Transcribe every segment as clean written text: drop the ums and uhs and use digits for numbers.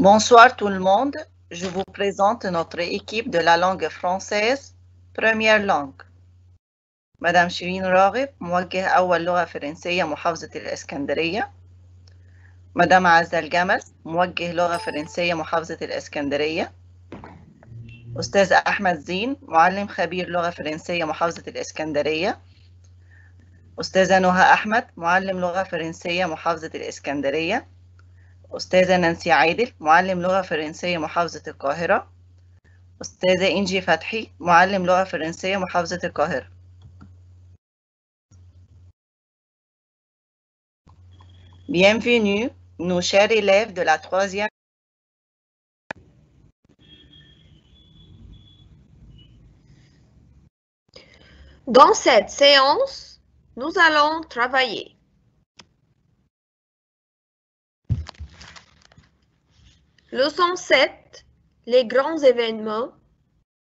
Bonsoir tout le monde, je vous présente notre équipe de la langue française, première langue. مدام شيرين راغب موجه أول لغة فرنسية محافظة الإسكندرية. مدام عزة الجمل موجه لغة فرنسية محافظة الإسكندرية. أستاذ أحمد زين معلم خبير لغة فرنسية محافظة الإسكندرية. أستاذة نهى أحمد معلم لغة فرنسية محافظة الإسكندرية. أستاذة نانسي عادل معلم لغة فرنسية محافظة القاهرة. أستاذة إنجي فتحي معلم لغة فرنسية محافظة القاهرة. Bienvenue, nos chers élèves de la troisième. Dans cette séance, nous allons travailler. Leçon 7, les grands événements,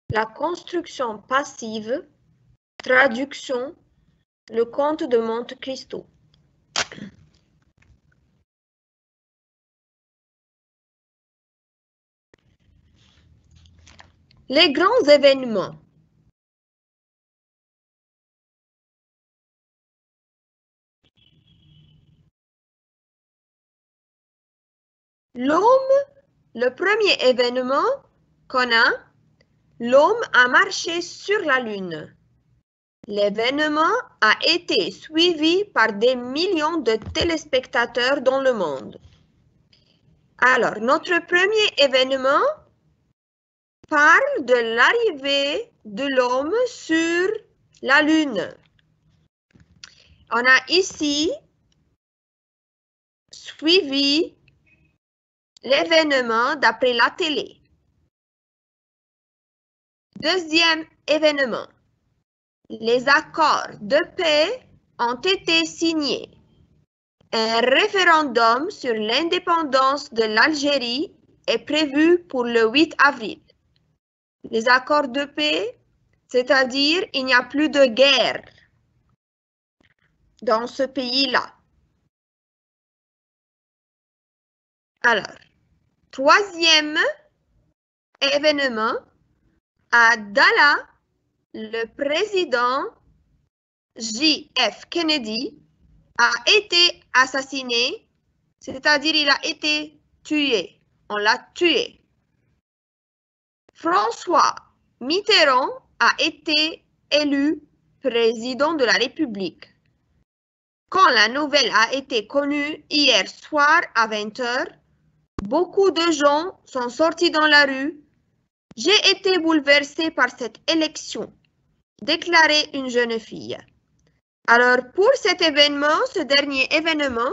la construction passive, traduction, le comte de Monte Cristo. Les grands événements. L'homme, le premier événement qu'on a, l'homme a marché sur la Lune. L'événement a été suivi par des millions de téléspectateurs dans le monde. Alors, notre premier événement parle de l'arrivée de l'homme sur la Lune. On a ici suivi l'événement d'après la télé. Deuxième événement. Les accords de paix ont été signés. Un référendum sur l'indépendance de l'Algérie est prévu pour le 8 avril. Les accords de paix, c'est-à-dire il n'y a plus de guerre dans ce pays-là. Alors, troisième événement, à Dallas, le président J.F. Kennedy a été assassiné, c'est-à-dire il a été tué. On l'a tué. François Mitterrand a été élu président de la République. Quand la nouvelle a été connue hier soir à 20 h, beaucoup de gens sont sortis dans la rue. J'ai été bouleversée par cette élection, déclarait une jeune fille. Alors, pour cet événement, ce dernier événement,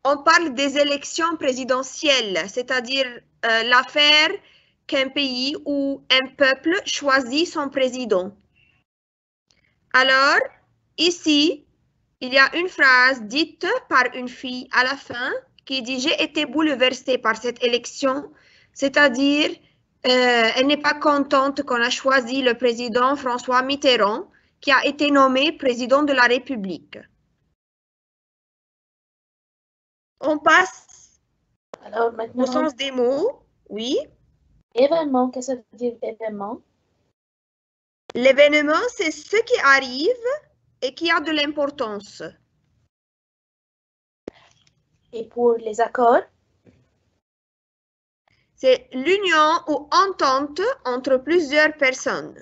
on parle des élections présidentielles, c'est-à-dire l'affaire qu'un pays ou un peuple choisit son président. Alors, ici, il y a une phrase dite par une fille à la fin qui dit « J'ai été bouleversée par cette élection », c'est-à-dire elle n'est pas contente qu'on a choisi le président François Mitterrand qui a été nommé président de la République. On passe Alors, maintenant, au sens des mots. Oui. Événement, qu'est-ce que ça veut dire événement? L'événement, c'est ce qui arrive et qui a de l'importance. Et pour les accords? C'est l'union ou entente entre plusieurs personnes.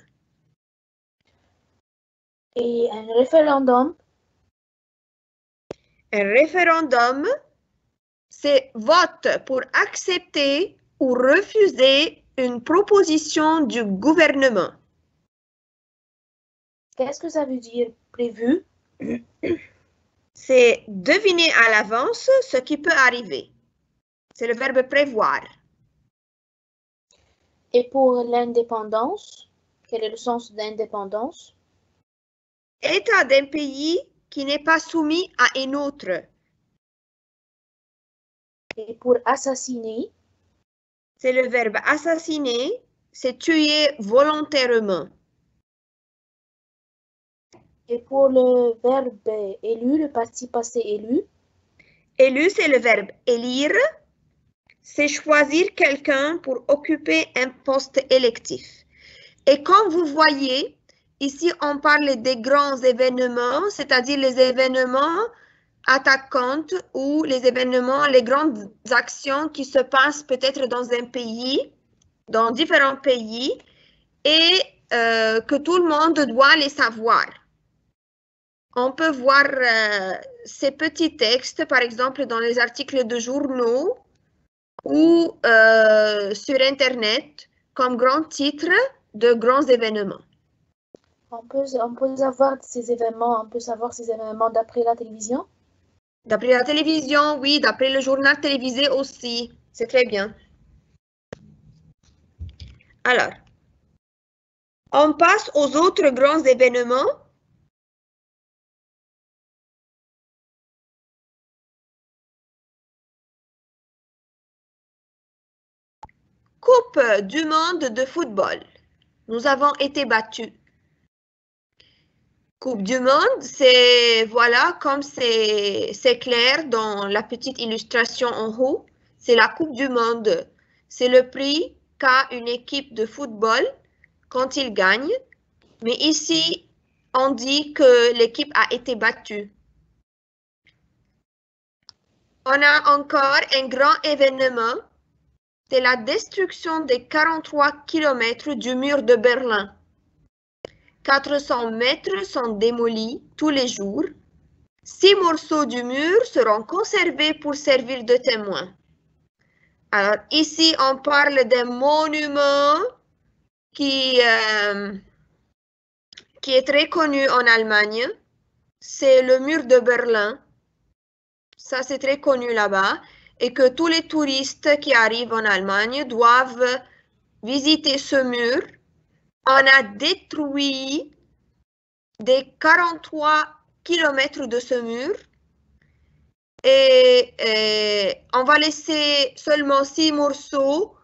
Et un référendum? Un référendum, c'est vote pour accepter ou refuser une proposition du gouvernement. Qu'est-ce que ça veut dire prévu? C'est deviner à l'avance ce qui peut arriver. C'est le verbe prévoir. Et pour l'indépendance, quel est le sens d'indépendance? État d'un pays qui n'est pas soumis à un autre. Et pour assassiner? C'est le verbe assassiner, c'est tuer volontairement. Et pour le verbe élu, le participe passé élu? Élu, c'est le verbe élire. c'est choisir quelqu'un pour occuper un poste électif. Et comme vous voyez, ici, on parle des grands événements, c'est-à-dire les événements attaquants ou les événements, les grandes actions qui se passent peut-être dans un pays, dans différents pays, et que tout le monde doit les savoir. On peut voir ces petits textes, par exemple, dans les articles de journaux ou sur Internet, comme grand titre de grands événements. On peut savoir ces événements, d'après la télévision? D'après la télévision, oui, d'après le journal télévisé aussi. C'est très bien. Alors, on passe aux autres grands événements. Coupe du monde de football. Nous avons été battus. Coupe du monde, c'est, voilà, comme c'est clair dans la petite illustration en haut, c'est la Coupe du monde. C'est le prix qu'a une équipe de football quand il gagne. Mais ici, on dit que l'équipe a été battue. On a encore un grand événement, c'est la destruction des 43 km du mur de Berlin. 400 mètres sont démolis tous les jours. 6 morceaux du mur seront conservés pour servir de témoins. Alors ici, on parle d'un monument qui est très connu en Allemagne. C'est le mur de Berlin. Ça, c'est très connu là-bas. Et que tous les touristes qui arrivent en Allemagne doivent visiter ce mur. On a détruit des 43 km de ce mur. Et on va laisser seulement 6 morceaux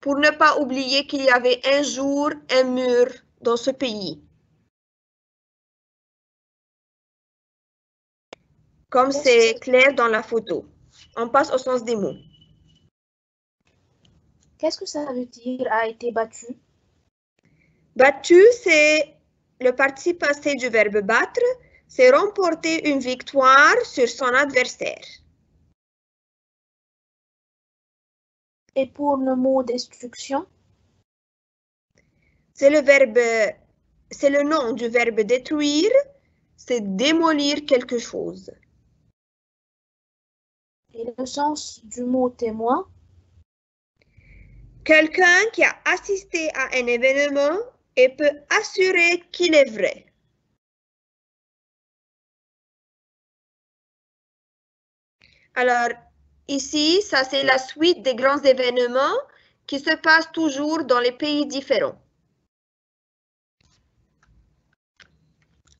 pour ne pas oublier qu'il y avait un jour un mur dans ce pays. Comme c'est clair dans la photo. On passe au sens des mots. Qu'est-ce que ça veut dire a été battu? Battu, c'est le participe passé du verbe battre, c'est remporter une victoire sur son adversaire. Et pour le mot destruction? C'est le nom du verbe détruire, c'est démolir quelque chose. Et le sens du mot témoin? Quelqu'un qui a assisté à un événement et peut assurer qu'il est vrai. Alors, ici, ça c'est la suite des grands événements qui se passent toujours dans les pays différents.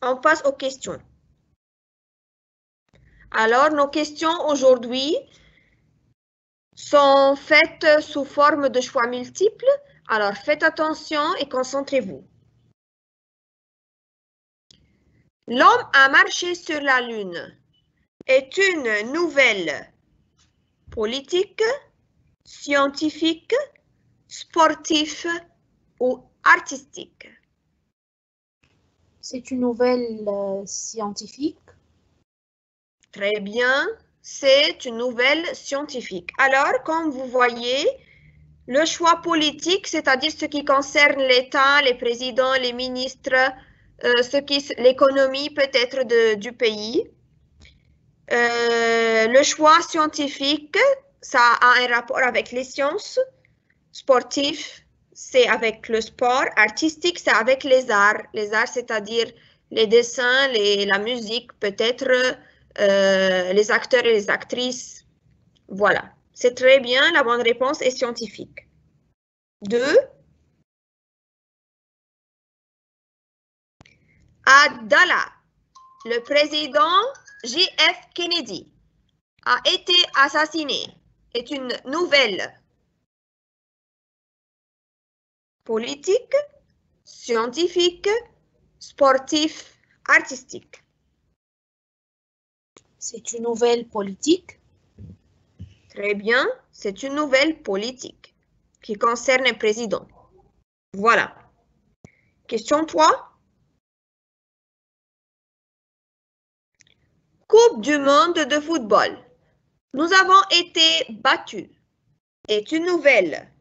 On passe aux questions. Alors, nos questions aujourd'hui sont faites sous forme de choix multiples. Alors, faites attention et concentrez-vous. L'homme a marché sur la Lune est une nouvelle politique, scientifique, sportive ou artistique? C'est une nouvelle scientifique. Très bien, c'est une nouvelle scientifique. Alors, comme vous voyez, le choix politique, c'est-à-dire ce qui concerne l'État, les présidents, les ministres, l'économie peut-être du pays. Le choix scientifique, ça a un rapport avec les sciences. Sportif, c'est avec le sport. Artistique, c'est avec les arts. Les arts, c'est-à-dire les dessins, la musique, peut-être les acteurs et les actrices. Voilà, c'est très bien. La bonne réponse est scientifique. 2. À Dallas, le président J.F. Kennedy a été assassiné. Est une nouvelle politique, scientifique, sportif, artistique. C'est une nouvelle politique. Très bien, c'est une nouvelle politique qui concerne le président. Voilà. Question 3. Coupe du monde de football. Nous avons été battus. Est une nouvelle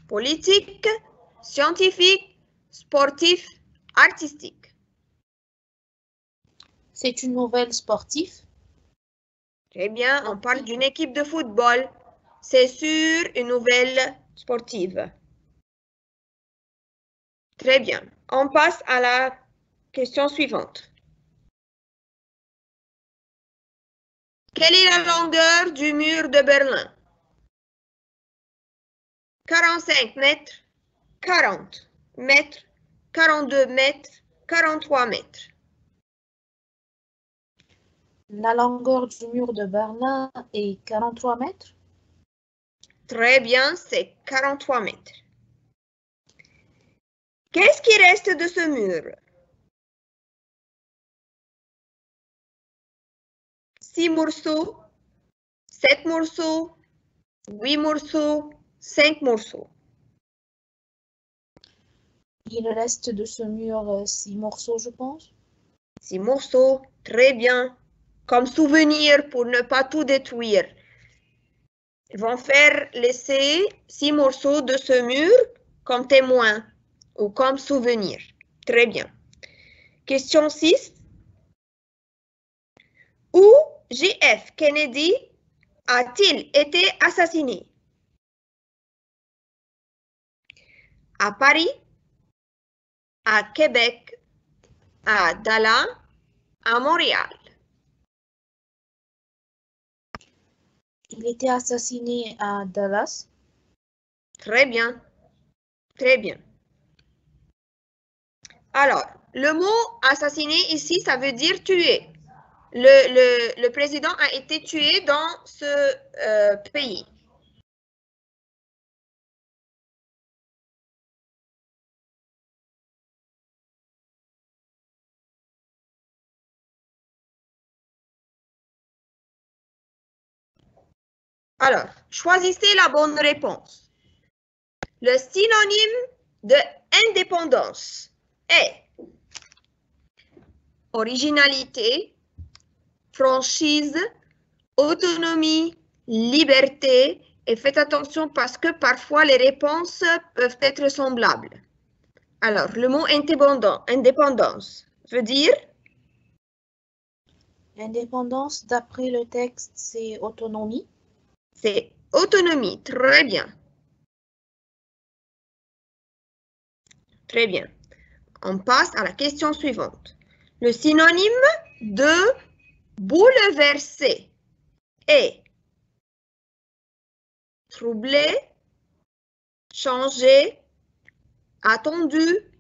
politique, scientifique, sportive, artistique. C'est une nouvelle sportive. Très bien, on parle d'une équipe de football. C'est sûr, une nouvelle sportive. Très bien. On passe à la question suivante. Quelle est la longueur du mur de Berlin? 45 mètres, 40 mètres, 42 mètres, 43 mètres. La longueur du mur de Berlin est 43 mètres. Très bien, c'est 43 mètres. Qu'est-ce qui reste de ce mur? 6 morceaux, 7 morceaux, 8 morceaux, 5 morceaux. Il reste de ce mur 6 morceaux, je pense. 6 morceaux, très bien. Comme souvenir pour ne pas tout détruire. Ils vont faire laisser 6 morceaux de ce mur comme témoin ou comme souvenir. Très bien. Question 6. Où JF Kennedy a-t-il été assassiné? À Paris, à Québec, à Dallas, à Montréal. Il était assassiné à Dallas. Très bien. Très bien. Alors, le mot assassiné ici, ça veut dire tuer. Le président a été tué dans ce pays. Alors, choisissez la bonne réponse. Le synonyme de indépendance est originalité, franchise, autonomie, liberté. Et faites attention parce que parfois les réponses peuvent être semblables. Alors, le mot indépendance veut dire? Indépendance, d'après le texte, c'est autonomie. C'est autonomie, très bien. Très bien. On passe à la question suivante. Le synonyme de bouleverser est troublé, changé, attendu,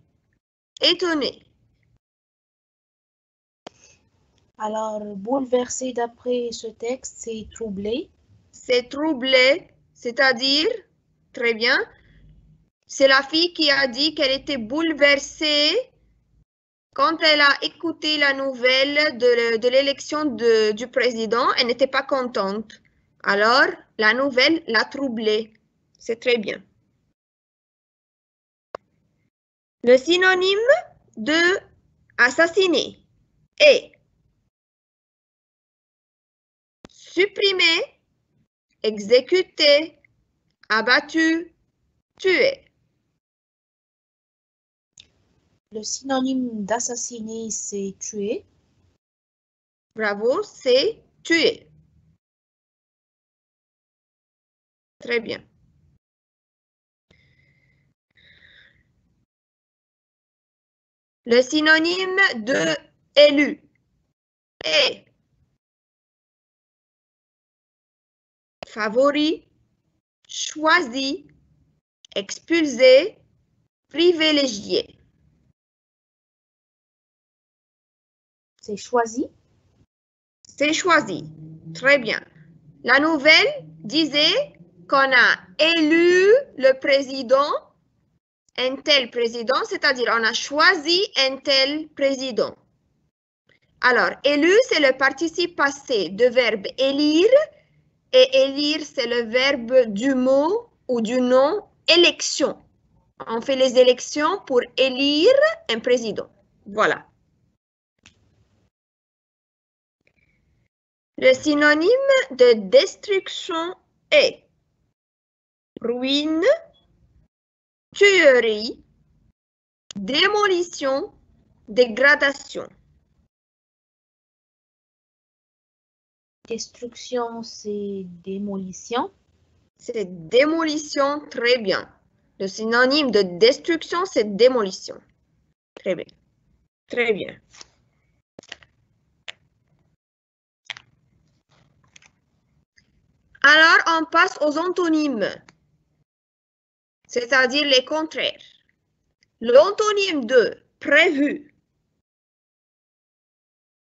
étonné. Alors, bouleversé d'après ce texte, c'est troublé. C'est troublé, c'est-à-dire, très bien, c'est la fille qui a dit qu'elle était bouleversée quand elle a écouté la nouvelle de l'élection du président. Elle n'était pas contente. Alors, la nouvelle l'a troublée. C'est très bien. Le synonyme de assassiner est supprimer, exécuter, abattu, tuer. Le synonyme d'assassiner, c'est tuer. Bravo, c'est tuer. Très bien. Le synonyme de élu est favori, choisi, expulsé, privilégié. C'est choisi. C'est choisi. Très bien. La nouvelle disait qu'on a élu le président, un tel président, c'est-à-dire on a choisi un tel président. Alors, élu, c'est le participe passé de verbe élire Et élire, c'est le verbe du mot ou du nom élection. On fait les élections pour élire un président. Voilà. Le synonyme de destruction est ruine, tuerie, démolition, dégradation. Destruction, c'est démolition. C'est démolition, très bien. Le synonyme de destruction, c'est démolition. Très bien. Très bien. Alors, on passe aux antonymes, c'est-à-dire les contraires. L'antonyme de prévu,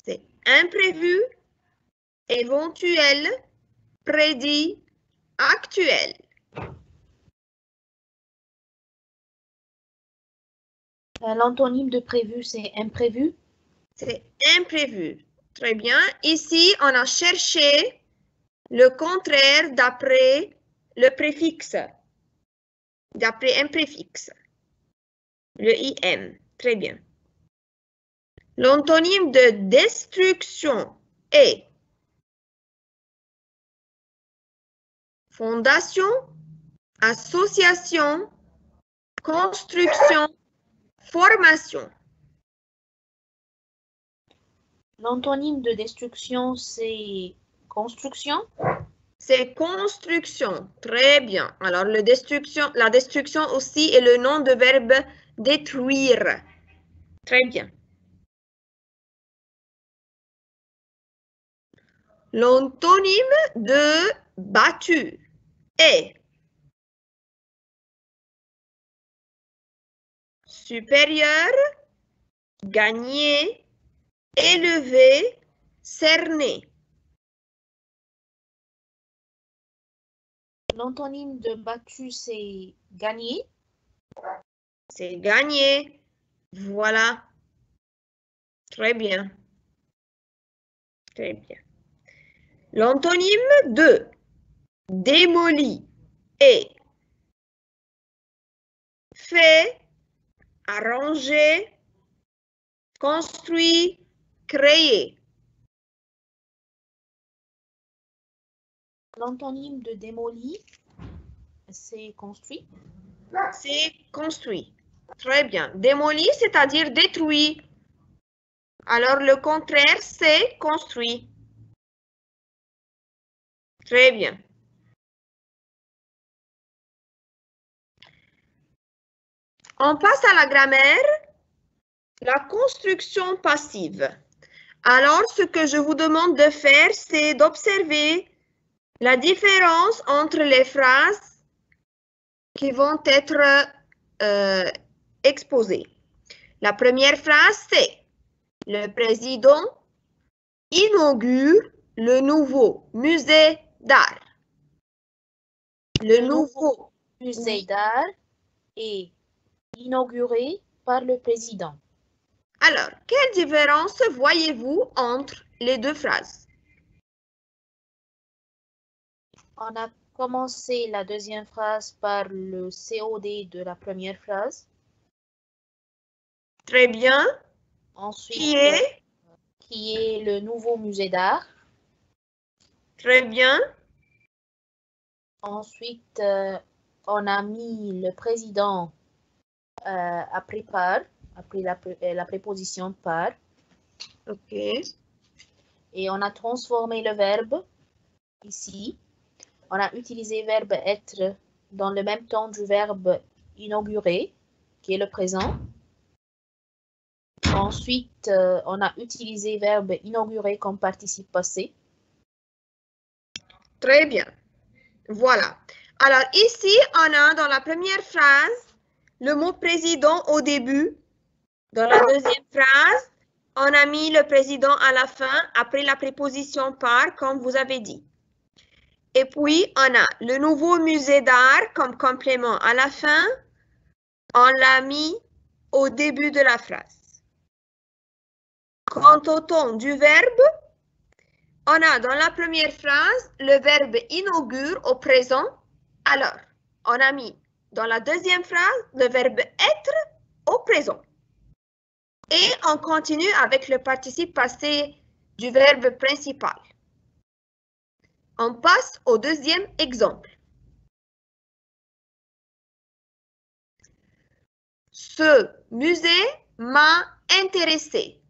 c'est imprévu, éventuel, prédit, actuel. L'antonyme de prévu, c'est imprévu. C'est imprévu. Très bien. Ici, on a cherché le contraire d'après le préfixe, d'après un préfixe, le IM. Très bien. L'antonyme de destruction est fondation, association, construction, formation. L'antonyme de destruction, c'est construction. C'est construction. Très bien. Alors, la destruction aussi est le nom de verbe détruire. Très bien. L'antonyme de battu est supérieur, gagné, élevé, cerné. L'antonyme de battu, c'est gagné. C'est gagné. Voilà. Très bien. Très bien. L'antonyme de démoli est fait, arrangé, construit, créé. L'antonyme de démoli, c'est construit. C'est construit. Très bien. Démoli, c'est-à-dire détruit. Alors, le contraire, c'est construit. Très bien. On passe à la grammaire. La construction passive. Alors, ce que je vous demande de faire, c'est d'observer la différence entre les phrases qui vont être exposées. La première phrase, c'est « Le président inaugure le nouveau musée d'art ». Le nouveau musée d'art est inauguré par le président. Alors, quelle différence voyez-vous entre les deux phrases? On a commencé la deuxième phrase par le COD de la première phrase. Très bien. Ensuite, qui est le nouveau musée d'art. Très bien. Ensuite, on a mis le président après par, après la préposition par. OK. Et on a transformé le verbe ici. On a utilisé le verbe être dans le même temps du verbe inaugurer, qui est le présent. Ensuite, on a utilisé le verbe inaugurer comme participe passé. Très bien. Voilà. Alors ici, on a dans la première phrase le mot président au début. Dans la deuxième phrase, on a mis le président à la fin après la préposition par, comme vous avez dit. Et puis, on a le nouveau musée d'art comme complément à la fin. On l'a mis au début de la phrase. Quant au ton du verbe, on a dans la première phrase le verbe inaugure au présent. Alors, on a mis dans la deuxième phrase le verbe être au présent. Et on continue avec le participe passé du verbe principal. On passe au deuxième exemple. Ce musée m'a intéressé.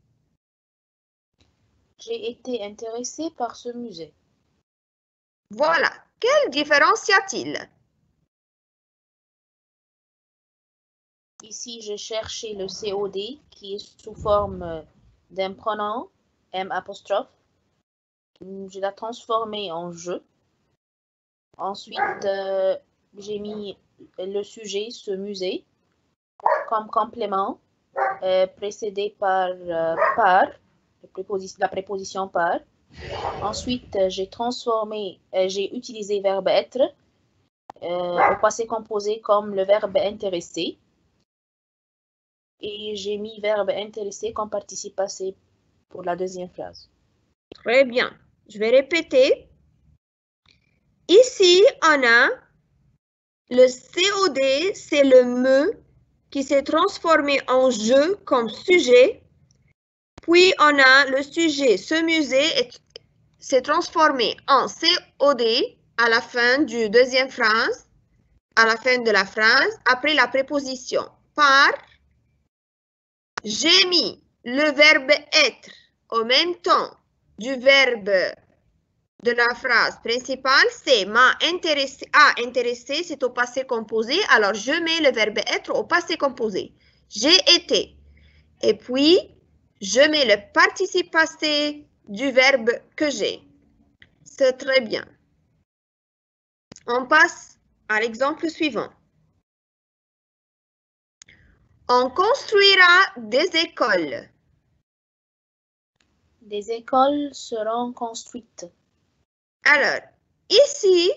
J'ai été intéressée par ce musée. Voilà. Quelle différence y a-t-il? Ici, j'ai cherché le COD qui est sous forme d'un pronom M'. Je l'ai transformé en je. Ensuite, j'ai mis le sujet, ce musée, comme complément, précédé par la préposition par. Ensuite, j'ai utilisé verbe être au passé composé comme le verbe intéressé. Et j'ai mis verbe intéressé comme participe passé pour la deuxième phrase. Très bien. Je vais répéter. Ici, on a le COD, c'est le me qui s'est transformé en je comme sujet. Puis, on a le sujet. Ce musée s'est transformé en COD à la fin du deuxième phrase, à la fin de la phrase, après la préposition par. J'ai mis le verbe être au même temps du verbe de la phrase principale, c'est m'a intéressé. Intéressé, c'est au passé composé. Alors, je mets le verbe être au passé composé. J'ai été. Et puis, je mets le participe passé du verbe que j'ai. C'est très bien. On passe à l'exemple suivant. On construira des écoles. Des écoles seront construites. Alors, ici,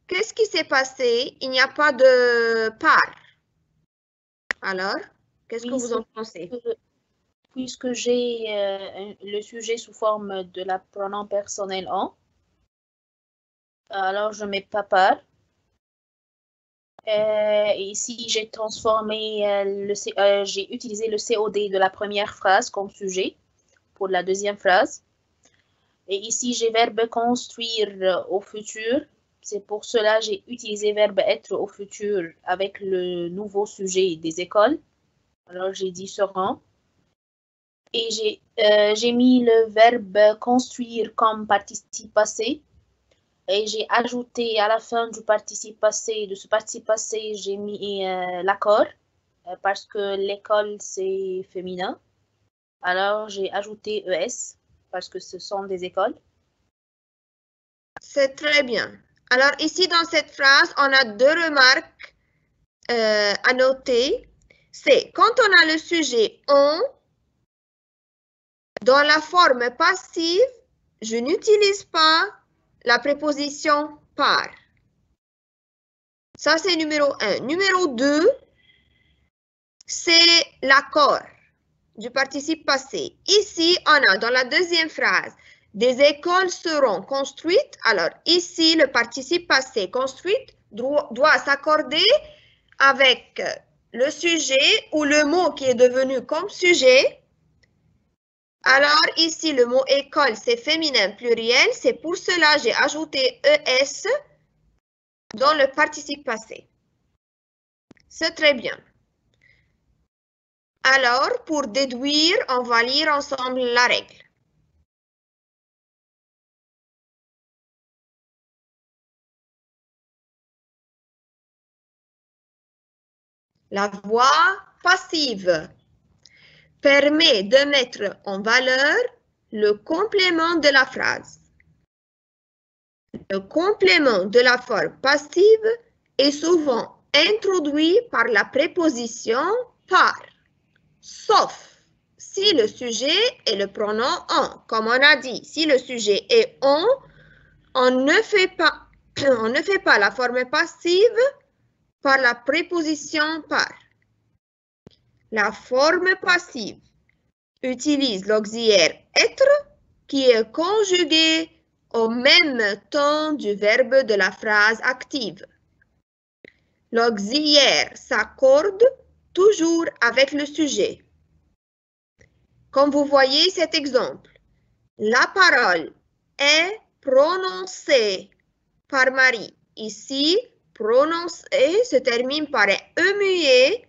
qu'est-ce qui s'est passé? Il n'y a pas de par. Alors, qu'est-ce que vous en pensez? Puisque j'ai le sujet sous forme de la pronom personnel on, alors je mets pas par. Ici, j'ai transformé j'ai utilisé le COD de la première phrase comme sujet pour la deuxième phrase. Et ici, j'ai verbe construire au futur. C'est pour cela que j'ai utilisé verbe être au futur avec le nouveau sujet des écoles. Alors, j'ai dit seront. Et j'ai mis le verbe construire comme participe passé. Et j'ai ajouté à la fin du participe passé, de ce participe passé, j'ai mis l'accord parce que l'école, c'est féminin. Alors, j'ai ajouté ES parce que ce sont des écoles. C'est très bien. Alors, ici, dans cette phrase, on a deux remarques à noter. C'est quand on a le sujet on, dans la forme passive, je n'utilise pas la préposition par. Ça, c'est numéro 1. Numéro 2, c'est l'accord du participe passé. Ici, on a dans la deuxième phrase, des écoles seront construites. Alors, ici, le participe passé construite doit s'accorder avec le sujet ou le mot qui est devenu comme sujet. Alors, ici, le mot école, c'est féminin pluriel. C'est pour cela que j'ai ajouté ES dans le participe passé. C'est très bien. Alors, pour déduire, on va lire ensemble la règle. La voix passive permet de mettre en valeur le complément de la phrase. Le complément de la forme passive est souvent introduit par la préposition par, sauf si le sujet est le pronom on. Comme on a dit, si le sujet est on ne fait pas la forme passive par la préposition par. La forme passive utilise l'auxiliaire être qui est conjugué au même temps du verbe de la phrase active. L'auxiliaire s'accorde toujours avec le sujet. Comme vous voyez cet exemple, la parole est prononcée par Marie. Ici, prononcer se termine par un E muet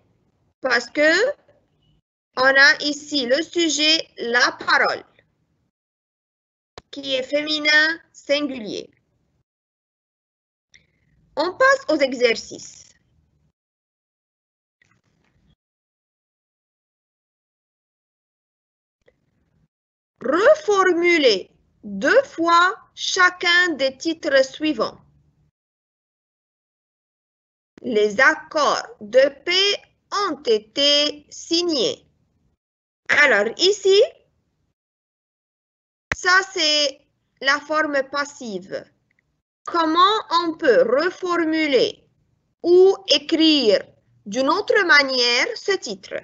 parce que on a ici le sujet, la parole, qui est féminin singulier. On passe aux exercices. Reformulez 2 fois chacun des titres suivants. Les accords de paix ont été signés. Alors ici, ça c'est la forme passive. Comment on peut reformuler ou écrire d'une autre manière ce titre?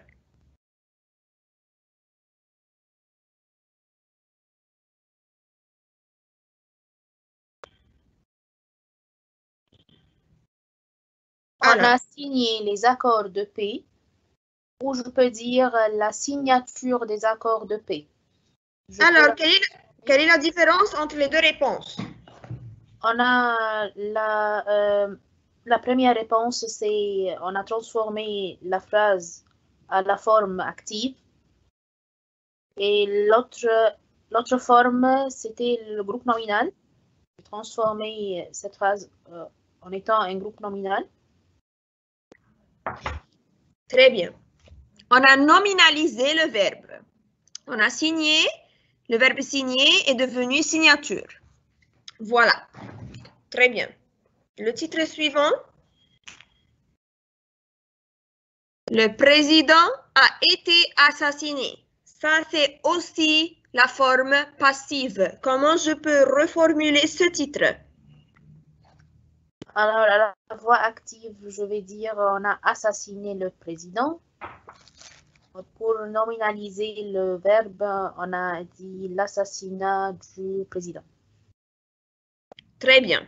On a signé les accords de paix, ou je peux dire la signature des accords de paix. Alors, quelle est la différence entre les deux réponses? On a la première réponse, c'est on a transformé la phrase à la forme active. Et l'autre forme, c'était le groupe nominal. J'ai transformé cette phrase en étant un groupe nominal. Très bien. On a nominalisé le verbe. On a signé. Le verbe signer est devenu signature. Voilà. Très bien. Le titre suivant. Le président a été assassiné. Ça, c'est aussi la forme passive. Comment je peux reformuler ce titre? Alors, à la voix active, je vais dire on a assassiné le président. Pour nominaliser le verbe, on a dit l'assassinat du président. Très bien.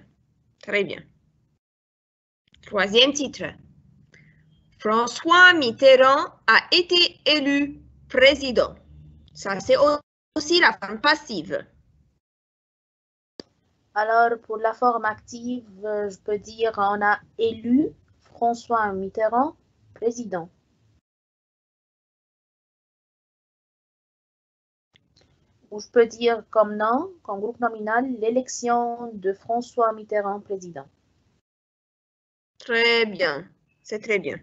Très bien. Troisième titre. François Mitterrand a été élu président. Ça, c'est aussi la forme passive. Alors, pour la forme active, je peux dire on a élu François Mitterrand président. Ou je peux dire comme nom, comme groupe nominal, l'élection de François Mitterrand président. Très bien. C'est très bien.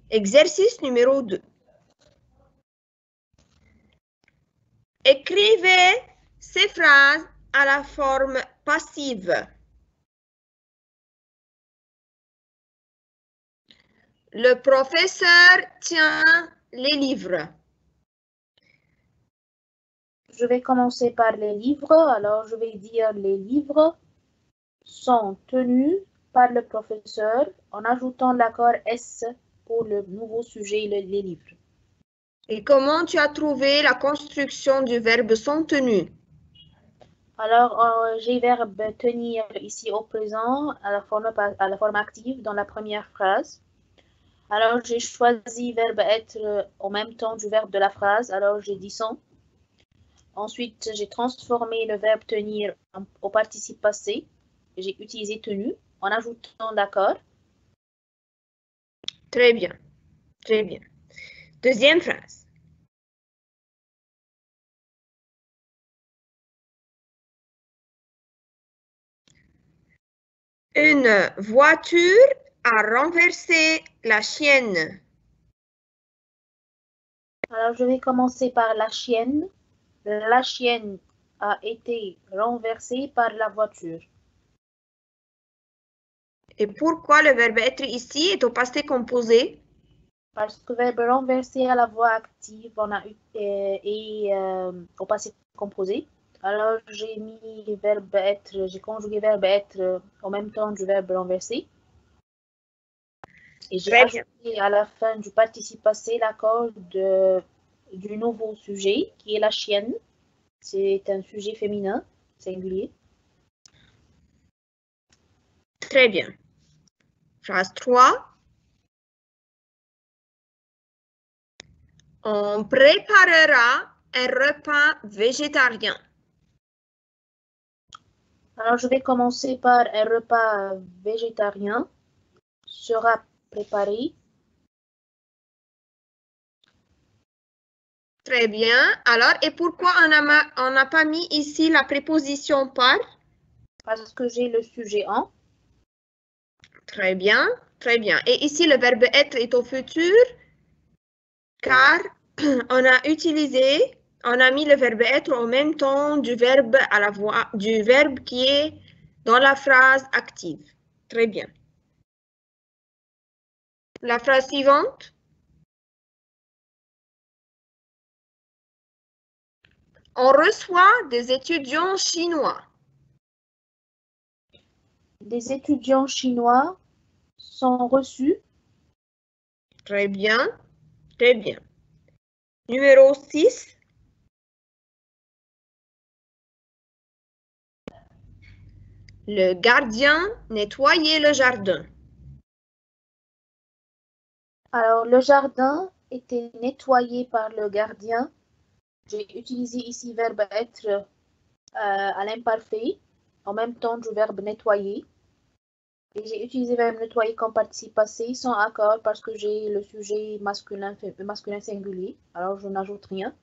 Exercice numéro 2. Écrivez ces phrases à la forme passive. Le professeur tient les livres. Je vais commencer par les livres. Alors, je vais dire les livres sont tenus par le professeur en ajoutant l'accord S pour le nouveau sujet, les livres. Et comment tu as trouvé la construction du verbe sont tenus? Alors, j'ai verbe tenir ici au présent à la forme active dans la première phrase. Alors, j'ai choisi verbe être en même temps du verbe de la phrase. Alors, j'ai dit sont. Ensuite, j'ai transformé le verbe tenir au participe passé. J'ai utilisé tenu en ajoutant l'accord. Très bien. Très bien. Deuxième phrase. Une voiture a renversé la chienne. Alors, je vais commencer par la chienne. La chienne a été renversée par la voiture. Et pourquoi le verbe être ici est au passé composé? Parce que le verbe renverser à la voix active on a au passé composé. Alors, j'ai mis verbe être, j'ai conjugué verbe être en même temps du verbe renverser. Et j'ai ajouté à la fin du participe passé l'accord du nouveau sujet qui est la chienne. C'est un sujet féminin. singulier. Très bien. Phrase 3. On préparera un repas végétarien. Alors, je vais commencer par un repas végétarien sera préparé. Très bien. Alors, et pourquoi on n'a pas mis ici la préposition par? Parce que j'ai le sujet en. Très bien, très bien. Et ici, le verbe être est au futur, car on a mis le verbe être en même temps du verbe à la voix, du verbe qui est dans la phrase active. Très bien. La phrase suivante. On reçoit des étudiants chinois. Des étudiants chinois sont reçus. Très bien, très bien. Numéro 6. Le gardien nettoyait le jardin. Alors, le jardin était nettoyé par le gardien. J'ai utilisé ici verbe être à l'imparfait, en même temps du verbe nettoyer. Et j'ai utilisé verbe nettoyer comme participe passé sans accord parce que j'ai le sujet masculin singulier. Alors, je n'ajoute rien.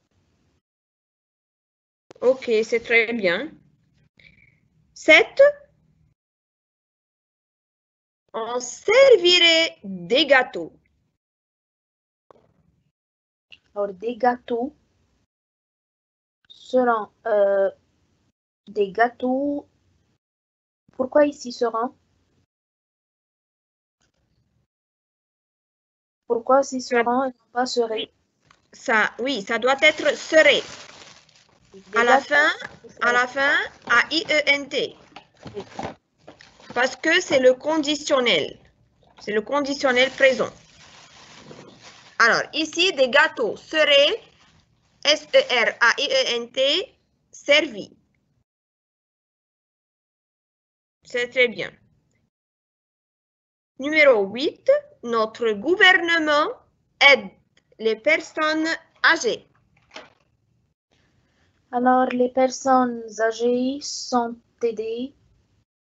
Ok, c'est très bien. 7. On servirait des gâteaux. Alors, des gâteaux seront des gâteaux. Pourquoi ici seront? Pourquoi ici seront et non pas seraient? Oui, ça doit être serait. À la fin, A-I-E-N-T. Parce que c'est le conditionnel. C'est le conditionnel présent. Alors, ici, des gâteaux seraient, S-E-R-A-I-E-N-T, servis. C'est très bien. Numéro 8, notre gouvernement aide les personnes âgées. Alors, les personnes âgées sont aidées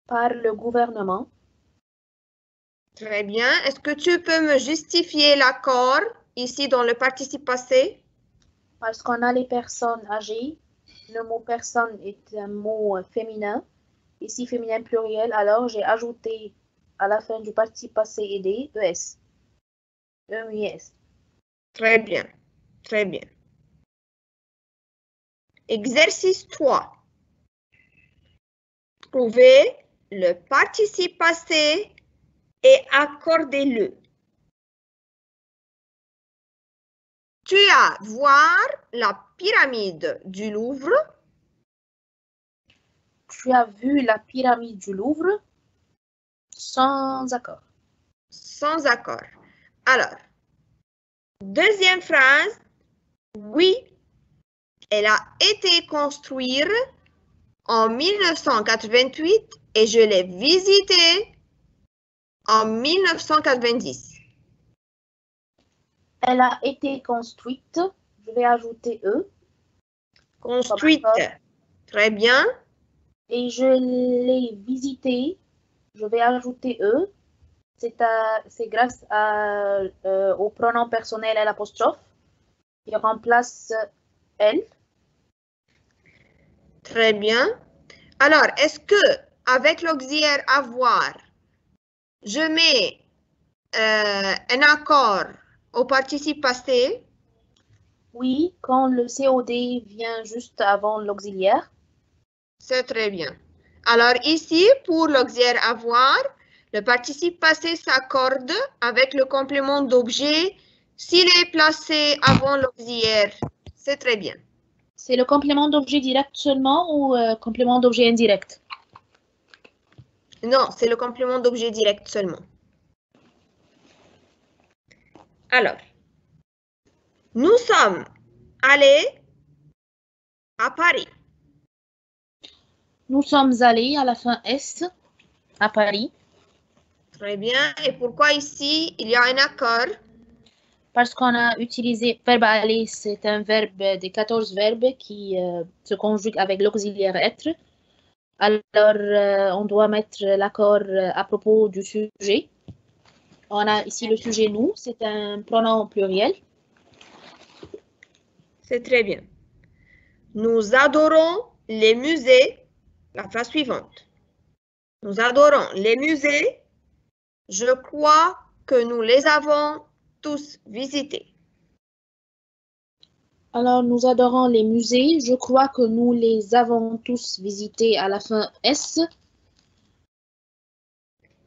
par le gouvernement. Très bien. Est-ce que tu peux me justifier l'accord ici dans le participe passé? Parce qu'on a les personnes âgées. Le mot personne est un mot féminin. Ici, féminin pluriel. Alors, j'ai ajouté à la fin du participe passé aidé, ES. E-S. Très bien. Très bien. Exercice 3. Trouvez le participe passé et accordez-le. Tu as voir la pyramide du Louvre. Tu as vu la pyramide du Louvre? Sans accord. Sans accord. Alors, deuxième phrase. Oui, elle a été construite en 1988 et je l'ai visitée en 1990. Elle a été construite. Je vais ajouter E. Construite. Très bien. Et je l'ai visitée. Je vais ajouter E. C'est grâce au pronom personnel à l'apostrophe qui remplace elle. Très bien. Alors, est-ce que avec l'auxiliaire avoir, je mets un accord au participe passé? Oui, quand le COD vient juste avant l'auxiliaire. C'est très bien. Alors ici, pour l'auxiliaire avoir, le participe passé s'accorde avec le complément d'objet s'il est placé avant l'auxiliaire. C'est très bien. C'est le complément d'objet direct seulement ou complément d'objet indirect? Non, c'est le complément d'objet direct seulement. Alors, nous sommes allés à Paris. Nous sommes allés à la fin S, à Paris. Très bien. Et pourquoi ici, il y a un accord? Parce qu'on a utilisé verbe aller, c'est un verbe des 14 verbes qui se conjugue avec l'auxiliaire être. Alors, on doit mettre l'accord à propos du sujet. On a ici le sujet nous, c'est un pronom pluriel. C'est très bien. Nous adorons les musées. La phrase suivante. Nous adorons les musées. Je crois que nous les avons tous visités. Alors, nous adorons les musées. Je crois que nous les avons tous visités à la fin S.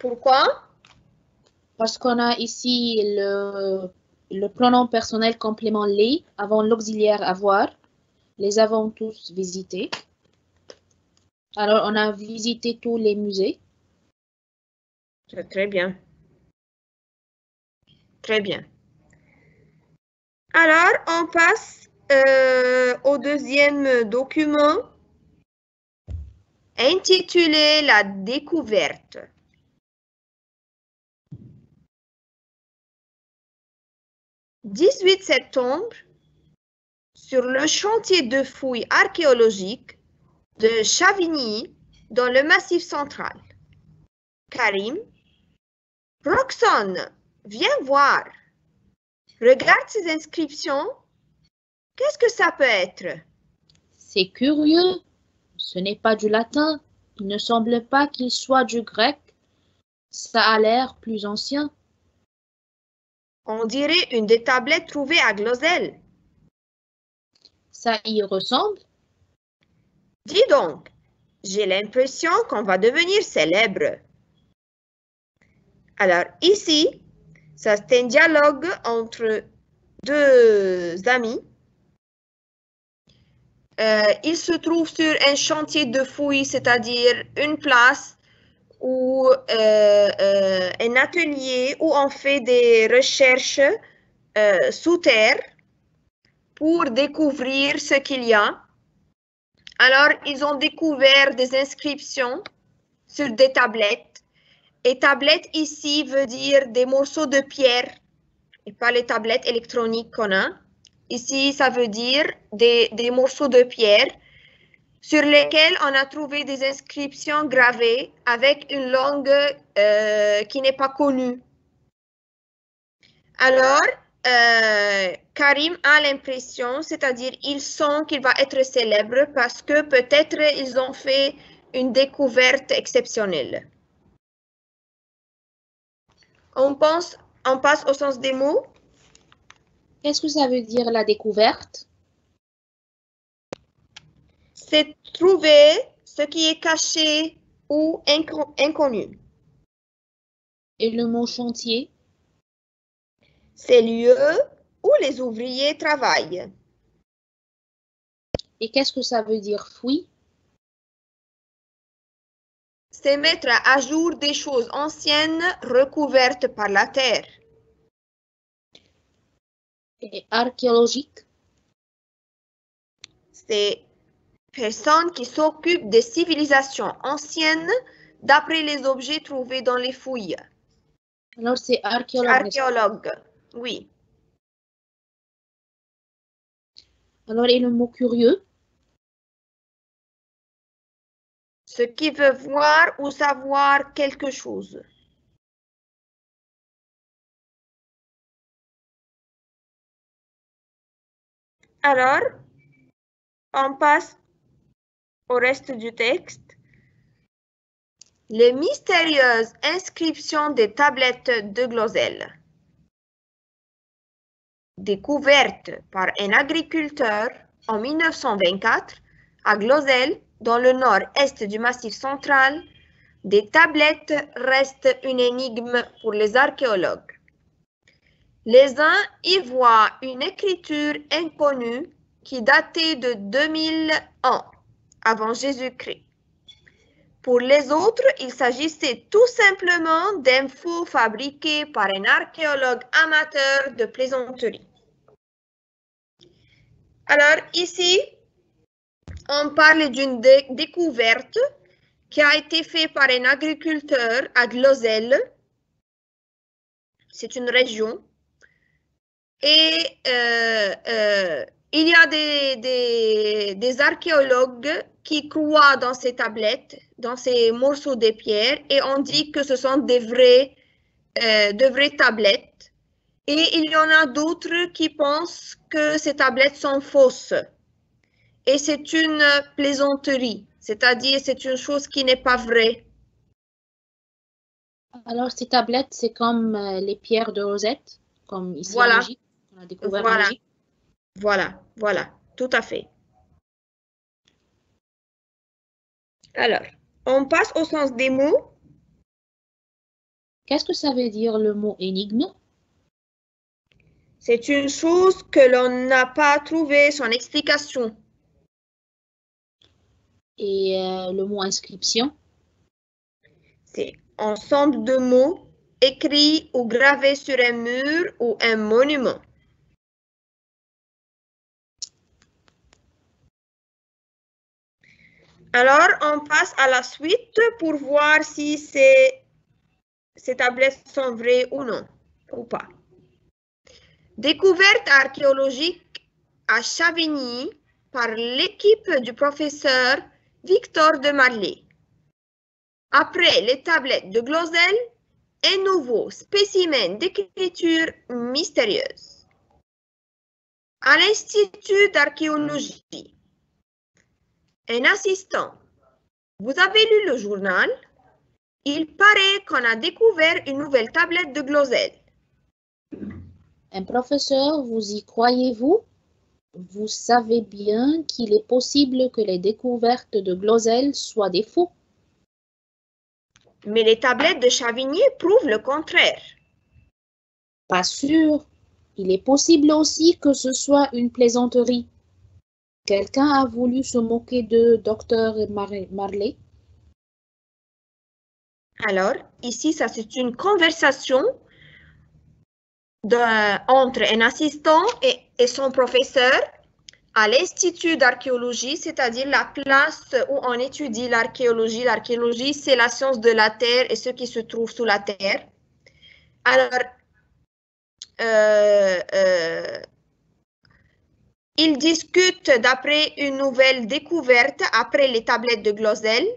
Pourquoi? Parce qu'on a ici le pronom personnel complément les avant l'auxiliaire avoir. Les avons tous visités. Alors, on a visité tous les musées. C'est très bien. Très bien. Alors, on passe au deuxième document intitulé La découverte. « 18 septembre, sur le chantier de fouilles archéologiques de Chavigny, dans le Massif central. Karim, Roxane, viens voir. Regarde ces inscriptions. Qu'est-ce que ça peut être? C'est curieux. Ce n'est pas du latin. Il ne semble pas qu'il soit du grec. Ça a l'air plus ancien. On dirait une des tablettes trouvées à Glosel. Ça y ressemble? Dis donc, j'ai l'impression qu'on va devenir célèbre. Alors ici, ça c'est un dialogue entre deux amis. Ils se trouvent sur un chantier de fouilles, c'est-à-dire une place ou un atelier où on fait des recherches sous terre pour découvrir ce qu'il y a. Alors, ils ont découvert des inscriptions sur des tablettes. Et tablette ici veut dire des morceaux de pierre et pas les tablettes électroniques qu'on a. Ici, ça veut dire des morceaux de pierre sur lesquels on a trouvé des inscriptions gravées avec une langue qui n'est pas connue. Alors, Karim a l'impression, c'est-à-dire il sent qu'il va être célèbre parce que peut-être ils ont fait une découverte exceptionnelle. On passe au sens des mots. Qu'est-ce que ça veut dire la découverte? C'est trouver ce qui est caché ou inconnu. Et le mot chantier? C'est lieu où les ouvriers travaillent. Et qu'est-ce que ça veut dire fouille? C'est mettre à jour des choses anciennes recouvertes par la terre. Et archéologique? C'est personnes qui s'occupent des civilisations anciennes d'après les objets trouvés dans les fouilles. Alors c'est archéologue. Archéologue, oui. Alors et le mot curieux? Ce qui veut voir ou savoir quelque chose. Alors, on passe au reste du texte. Les mystérieuses inscriptions des tablettes de Glosel. Découverte par un agriculteur en 1924 à Glosel, dans le nord-est du Massif central, des tablettes restent une énigme pour les archéologues. Les uns y voient une écriture inconnue qui datait de 2000 ans avant Jésus-Christ. Pour les autres, il s'agissait tout simplement d'un faux fabriqué par un archéologue amateur de plaisanterie. Alors ici, on parle d'une découverte qui a été faite par un agriculteur à Glozelle. C'est une région. Et il y a des archéologues qui croient dans ces tablettes, dans ces morceaux de pierre, et on dit que ce sont de vraies tablettes. Et il y en a d'autres qui pensent que ces tablettes sont fausses. Et c'est une plaisanterie, c'est-à-dire c'est une chose qui n'est pas vraie. Alors, ces tablettes, c'est comme les pierres de Rosette, comme ici Voilà. en Égypte, on a découvert en Égypte. Voilà, tout à fait. Alors, on passe au sens des mots. Qu'est-ce que ça veut dire le mot énigme? C'est une chose que l'on n'a pas trouvé son explication. Et le mot inscription? C'est ensemble de mots écrits ou gravés sur un mur ou un monument. Alors, on passe à la suite pour voir si ces tablettes sont vraies ou non, ou pas. Découverte archéologique à Chavigny par l'équipe du professeur Victor de Marley. Après les tablettes de Glozelle, un nouveau spécimen d'écriture mystérieuse. À l'Institut d'archéologie, un assistant. Vous avez lu le journal? Il paraît qu'on a découvert une nouvelle tablette de Glozelle. Un professeur, vous y croyez-vous? Vous savez bien qu'il est possible que les découvertes de Glozelle soient des faux. Mais les tablettes de Chavigny prouvent le contraire. Pas sûr. Il est possible aussi que ce soit une plaisanterie. Quelqu'un a voulu se moquer de Dr. Marley. Alors, ici, ça c'est une conversation entre un assistant et son professeur à l'Institut d'archéologie, c'est-à-dire la place où on étudie l'archéologie. L'archéologie, c'est la science de la Terre et ce qui se trouve sous la Terre. Alors, ils discutent d'après une nouvelle découverte après les tablettes de Glozelle.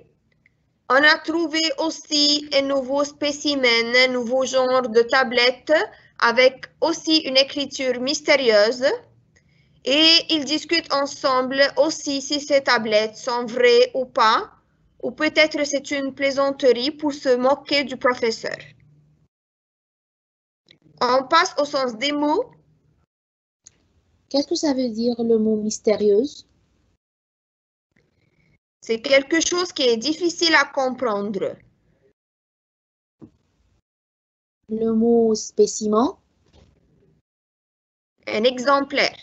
On a trouvé aussi un nouveau spécimen, un nouveau genre de tablette avec aussi une écriture mystérieuse. Et ils discutent ensemble aussi si ces tablettes sont vraies ou pas, ou peut-être c'est une plaisanterie pour se moquer du professeur. On passe au sens des mots. Qu'est-ce que ça veut dire le mot mystérieuse? C'est quelque chose qui est difficile à comprendre. Le mot spécimen? Un exemplaire.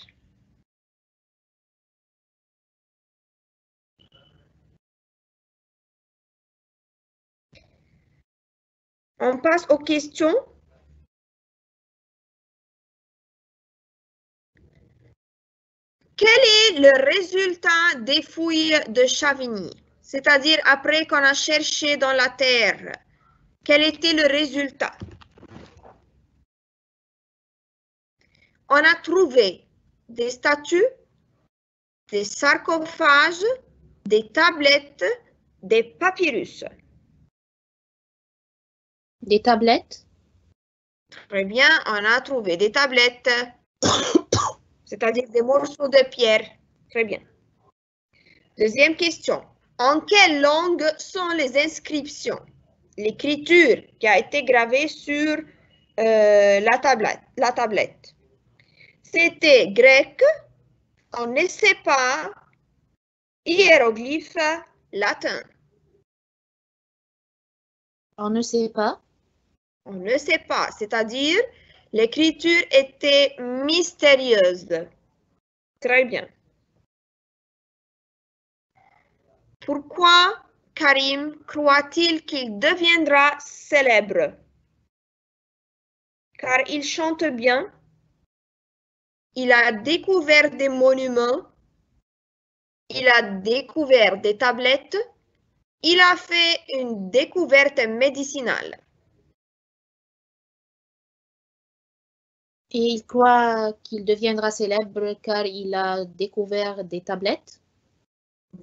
On passe aux questions. Quel est le résultat des fouilles de Chavigny? C'est-à-dire après qu'on a cherché dans la terre, quel était le résultat? On a trouvé des statues, des sarcophages, des tablettes, des papyrus. Des tablettes? Très bien, on a trouvé des tablettes, c'est-à-dire des morceaux de pierre. Très bien. Deuxième question. En quelle langue sont les inscriptions? L'écriture qui a été gravée sur la tablette. C'était grec, on ne sait pas, hiéroglyphe, latin. On ne sait pas. On ne sait pas, c'est-à-dire l'écriture était mystérieuse. Très bien. Pourquoi Karim croit-il qu'il deviendra célèbre? Car il chante bien, il a découvert des monuments, il a découvert des tablettes. Il a fait une découverte médicinale. Et il croit qu'il deviendra célèbre car il a découvert des tablettes.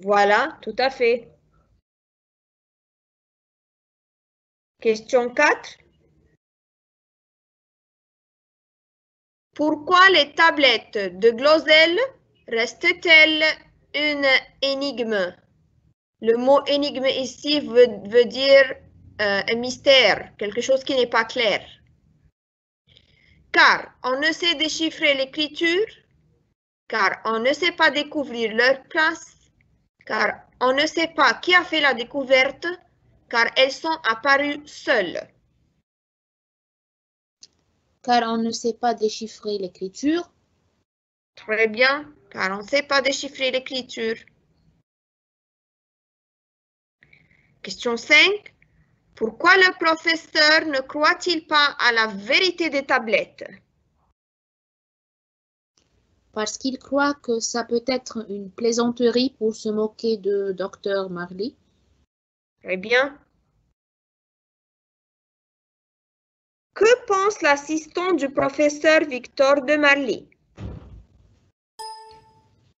Voilà, tout à fait. Question 4. Pourquoi les tablettes de Glosel restent-elles une énigme? Le mot énigme ici veut dire un mystère, quelque chose qui n'est pas clair. Car on ne sait déchiffrer l'écriture, car on ne sait pas découvrir leur place, car on ne sait pas qui a fait la découverte, car elles sont apparues seules. Car on ne sait pas déchiffrer l'écriture. Très bien, car on ne sait pas déchiffrer l'écriture. Question 5. Pourquoi le professeur ne croit-il pas à la vérité des tablettes? Parce qu'il croit que ça peut être une plaisanterie pour se moquer de Dr. Marley. Très bien. Que pense l'assistant du professeur Victor de Marly?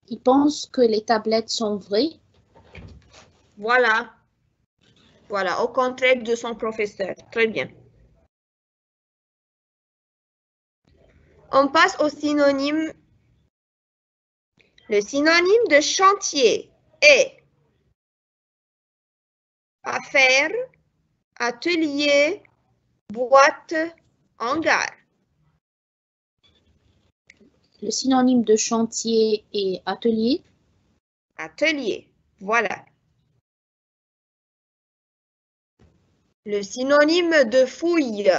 Il pense que les tablettes sont vraies. Voilà. Voilà, au contraire de son professeur. Très bien. On passe au synonyme. Le synonyme de chantier est affaire, atelier, boîte, hangar. Le synonyme de chantier est atelier. Atelier, voilà. Le synonyme de fouille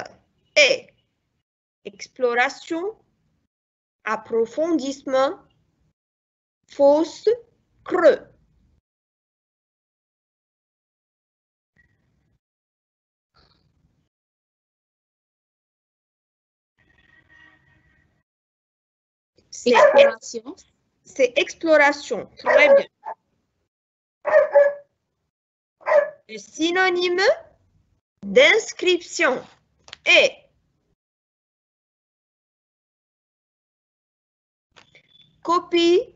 est exploration, approfondissement, fosse, creux. Exploration. C'est exploration, très bien. Le synonyme d'inscription est copie,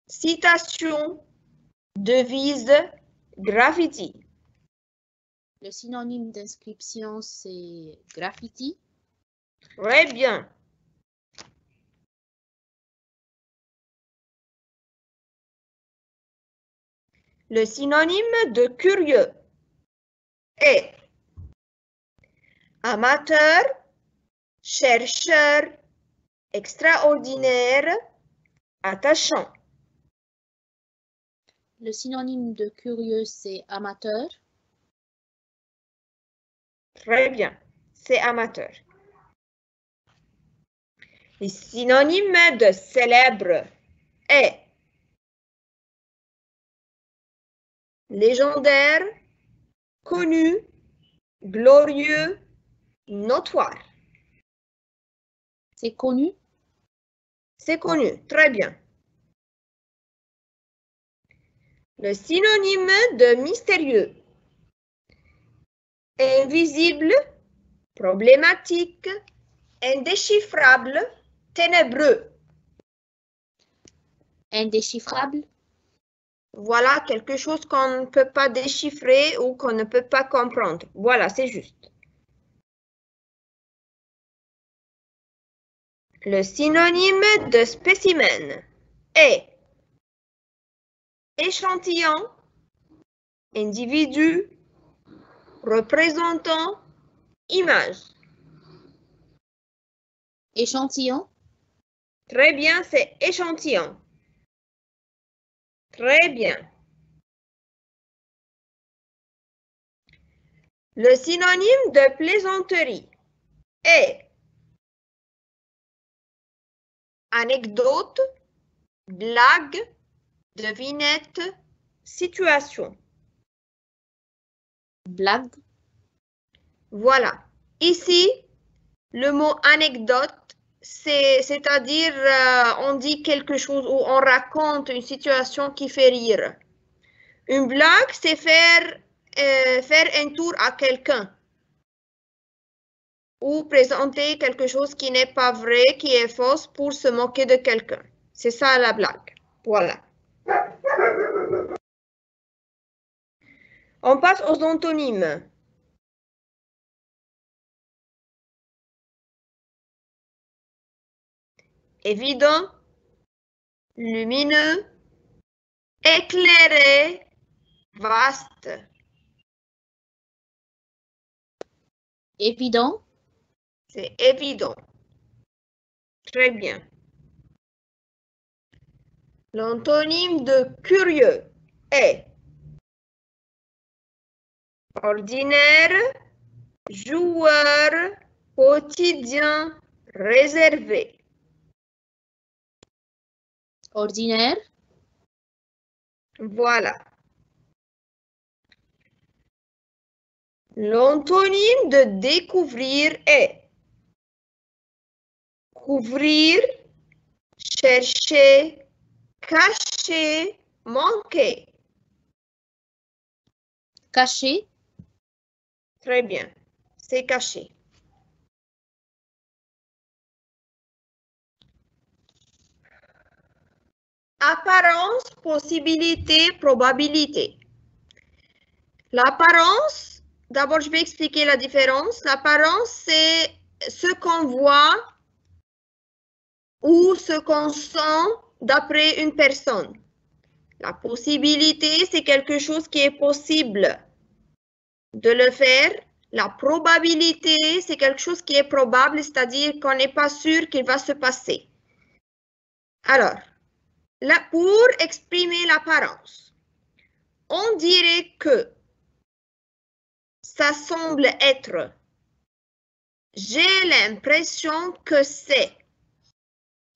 citation, devise, graffiti. Le synonyme d'inscription, c'est graffiti. Très bien. Le synonyme de curieux est amateur, chercheur, extraordinaire, attachant. Le synonyme de curieux, c'est amateur. Très bien, c'est amateur. Le synonyme de célèbre est légendaire, connu, glorieux, notoire. C'est connu. C'est connu, très bien. Le synonyme de mystérieux. Invisible, problématique, indéchiffrable, ténébreux. Indéchiffrable. Voilà quelque chose qu'on ne peut pas déchiffrer ou qu'on ne peut pas comprendre. Voilà, c'est juste. Le synonyme de spécimen est échantillon, individu, représentant, image. Échantillon. Très bien, c'est échantillon. Très bien. Le synonyme de plaisanterie est anecdote, blague, devinette, situation. Blague. Voilà. Ici, le mot anecdote c'est-à-dire on dit quelque chose ou on raconte une situation qui fait rire. Une blague, c'est faire un tour à quelqu'un ou présenter quelque chose qui n'est pas vrai, qui est fausse pour se moquer de quelqu'un. C'est ça la blague. Voilà. On passe aux antonymes. Évident, lumineux, éclairé, vaste. Évident. C'est évident. Très bien. L'antonyme de curieux est ordinaire, joueur, quotidien, réservé. Ordinaire. Voilà. L'antonyme de découvrir est couvrir, chercher, cacher, manquer. Caché. Très bien. C'est caché. Apparence, possibilité, probabilité. L'apparence, d'abord je vais expliquer la différence. L'apparence, c'est ce qu'on voit ou ce qu'on sent d'après une personne. La possibilité, c'est quelque chose qui est possible de le faire. La probabilité, c'est quelque chose qui est probable, c'est-à-dire qu'on n'est pas sûr qu'il va se passer. Alors, là, pour exprimer l'apparence, on dirait que ça semble être. J'ai l'impression que c'est.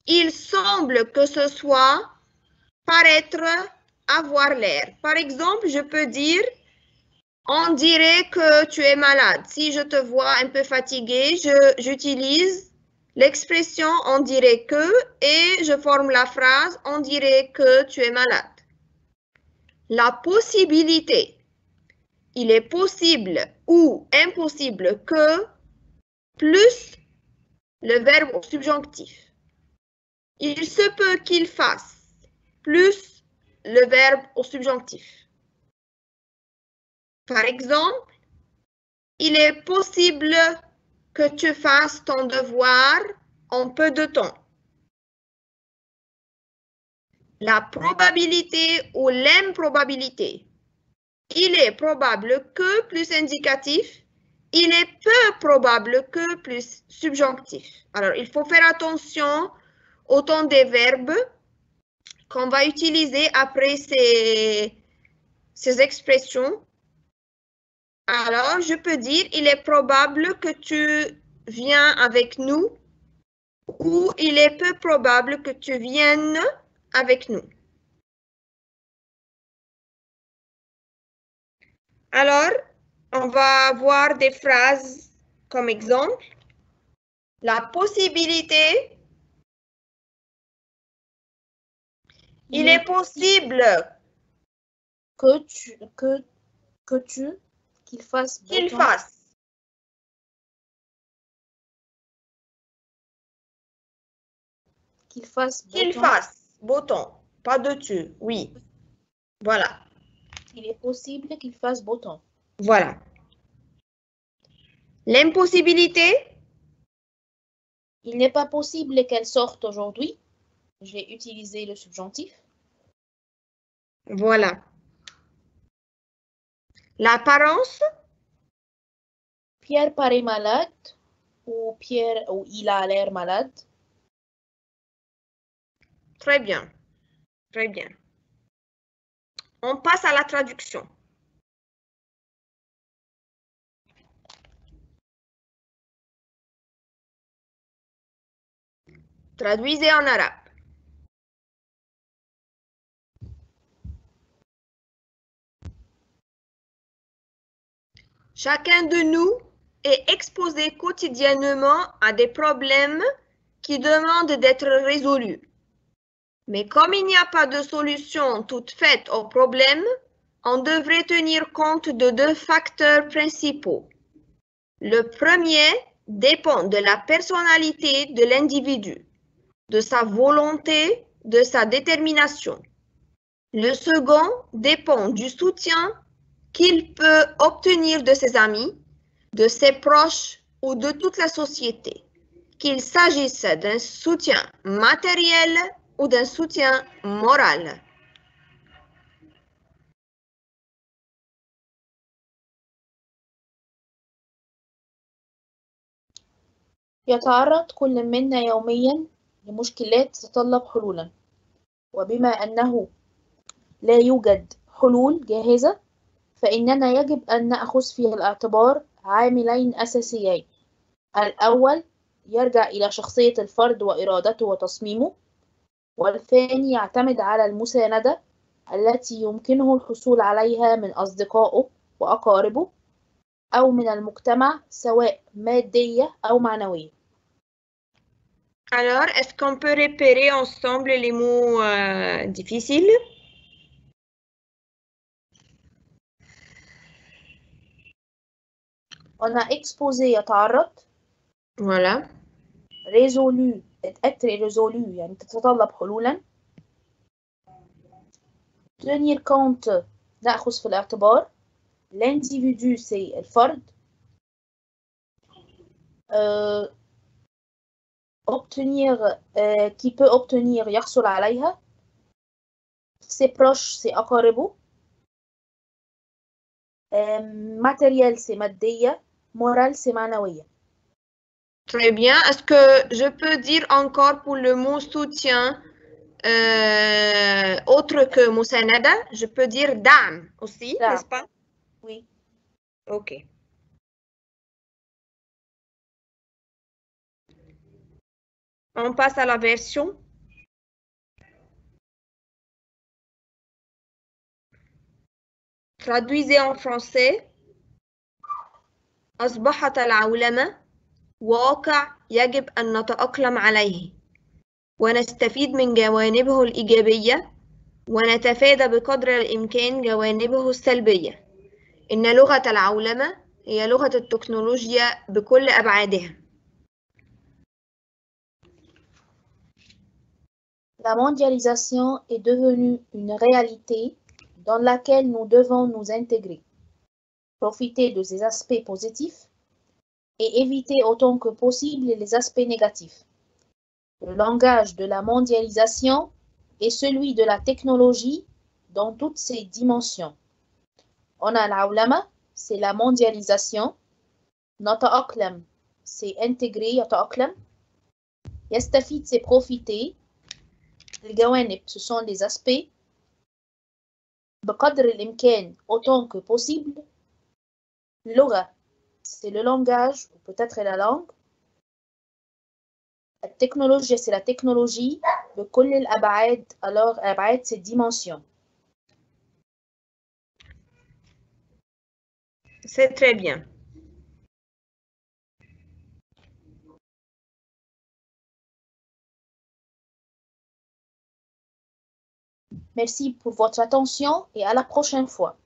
Il semble que ce soit. Paraître, avoir l'air. Par exemple, je peux dire, on dirait que tu es malade. Si je te vois un peu fatigué, j'utilise l'expression on dirait que et je forme la phrase on dirait que tu es malade. La possibilité, il est possible ou impossible que plus le verbe au subjonctif. Il se peut qu'il fasse plus le verbe au subjonctif. Par exemple, il est possible que tu fasses ton devoir en peu de temps. La probabilité ou l'improbabilité. Il est probable que plus indicatif, il est peu probable que plus subjonctif. Alors, il faut faire attention au temps des verbes qu'on va utiliser après ces expressions. Alors, je peux dire, il est probable que tu viens avec nous ou il est peu probable que tu viennes avec nous. Alors, on va avoir des phrases comme exemple. La possibilité, il est possible qu'il fasse beau qu'il temps. fasse. Qu'il fasse beau Qu'il temps. fasse beau temps. Pas de tu, oui. Voilà. Il est possible qu'il fasse beau temps. Voilà. L'impossibilité, il n'est pas possible qu'elle sorte aujourd'hui. J'ai utilisé le subjonctif. Voilà. L'apparence, Pierre paraît malade ou il a l'air malade. très bien. Très bien. On passe à la traduction. Traduisez en arabe. Chacun de nous est exposé quotidiennement à des problèmes qui demandent d'être résolus. Mais comme il n'y a pas de solution toute faite au problème, on devrait tenir compte de deux facteurs principaux. Le premier dépend de la personnalité de l'individu, de sa volonté, de sa détermination. Le second dépend du soutien qu'il peut obtenir de ses amis, de ses proches ou de toute la société, qu'il s'agisse d'un soutien matériel ou d'un soutien moral. يتعرض كل منا يوميا لمشكلات تتطلب حلولا، وبما أنه لا يوجد حلول جاهزة فإننا يجب أن نأخذ في الاعتبار عاملين أساسيين. الأول يرجع إلى شخصية الفرد وإرادته وتصميمه، والثاني يعتمد على المساندة التي يمكنه الحصول عليها من أصدقائه وأقاربه أو من المجتمع سواء مادية أو معنوية. Alors, est-ce qu'on peut répéter ensemble les mots difficiles? On a exposé يتعرض. Voilà. résolu être résolu يعني تتطلب حلولا. tenir compte نأخذ في الاعتبار. l'individu c'est الفرد. obtenir qui peut obtenir يحصل عليها. ses proches c'est أقاربه. matériel c'est مادية. moral c'est معنوية. Très bien. Est-ce que je peux dire encore pour le mot soutien autre que musanada? Je peux dire dam aussi, n'est-ce pas? Oui. Ok. On passe à la version. Traduisez en français. أصبحت العولمة واقع يجب أن نتأقلم عليه ونستفيد من جوانبه الإيجابية ونتفادى بقدر الإمكان جوانبه السلبية. إن لغة العولمة هي لغة التكنولوجيا بكل أبعادها. La mondialisation est devenue une réalité dans laquelle nous devons nous intégrer, profiter de ses aspects positifs et éviter autant que possible les aspects négatifs. Le langage de la mondialisation est celui de la technologie dans toutes ses dimensions. On a l'awlama, c'est la mondialisation. Nata'aqlam, c'est intégrer, yata'aqlam. Yastafid, c'est profiter. الجوانب, ce sont les aspects. بقدر الإمكان, autant que possible. اللغة, c'est le langage, ou peut-être la langue. La technologie, c'est la technologie. بكل الأبعاد, alors الأبعاد, c'est dimension. C'est très bien. Merci pour votre attention et à la prochaine fois.